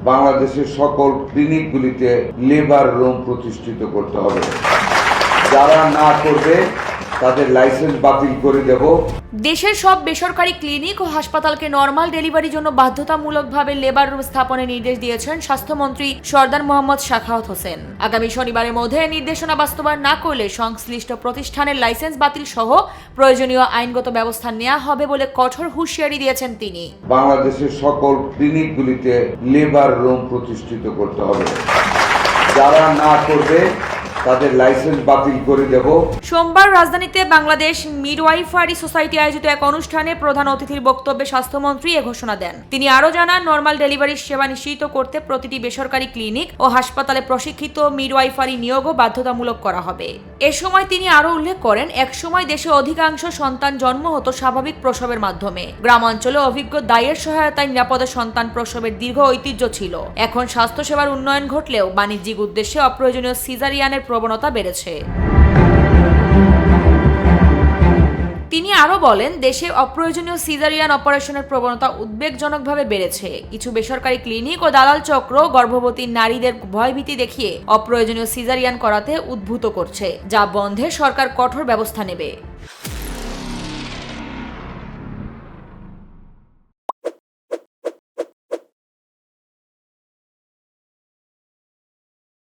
বাংলাদেশের সকল ক্লিনিকগুলিতে labour room প্রতিষ্ঠিত করতে হবে। যারা না করবে তাদের লাইসেন্স বাতিল করে দেব। দেশের সব বেসরকারি ক্লিনিক ও হাসপাতালকে নরমাল ডেলিভারির জন্য বাধ্যতামূলকভাবে লেবার রুম স্থাপনের নির্দেশ দিয়েছেন স্বাস্থ্যমন্ত্রী সরদার মোহাম্মদ সাখাওয়াত হোসেন। আগামী শনিবারের মধ্যে নির্দেশনা বাস্তবায়ন না করলে সংশ্লিষ্ট প্রতিষ্ঠানের লাইসেন্স বাতিল সহ প্রয়োজনীয় আইনগত ব্যবস্থা নেওয়া হবে বলে কঠোর হুঁশিয়ারি দিয়েছেন তিনি। বাংলাদেশের সকল ক্লিনিকগুলিতে লেবার রুম প্রতিষ্ঠিত করতে হবে। যারা না করবে তাদের লাইসেন্স বাতিল করে দেব। সোমবার রাজধানীতে বাংলাদেশ মিডওয়াইফারি সোসাইটি আয়োজিত এক অনুষ্ঠানে প্রধান অতিথির বক্তব্যে স্বাস্থ্যমন্ত্রী এ ঘোষণা দেন। তিনি আরও জানান, নরমাল ডেলিভারির সেবা নিশ্চিত করতে প্রতিটি বেসরকারি ক্লিনিক ও হাসপাতালে প্রশিক্ষিত মিডওয়াইফারি নিয়োগও বাধ্যতামূলক করা হবে। এ সময় তিনি আরও উল্লেখ করেন, একসময় দেশে অধিকাংশ সন্তান জন্ম হতো স্বাভাবিক প্রসবের মাধ্যমে। গ্রামাঞ্চলে অভিজ্ঞ দায়ের সহায়তায় নিরাপদে সন্তান প্রসবের দীর্ঘ ঐতিহ্য ছিল। এখন স্বাস্থ্যসেবার উন্নয়ন ঘটলেও বাণিজ্যিক উদ্দেশ্যে অপ্রয়োজনীয় সিজারিয়ানের প্রবণতা বেড়েছে। তিনি আরও বলেন, দেশে অপ্রয়োজনীয় সিজারিয়ান অপারেশনের প্রবণতা উদ্বেগজনকভাবে বেড়েছে। কিছু বেসরকারি ক্লিনিক ও দালাল চক্র গর্ভবতী নারীদের ভয়ভীতি দেখিয়ে অপ্রয়োজনীয় সিজারিয়ান করাতে উদ্বুদ্ধ করছে, যা বন্ধে সরকার কঠোর ব্যবস্থা নেবে।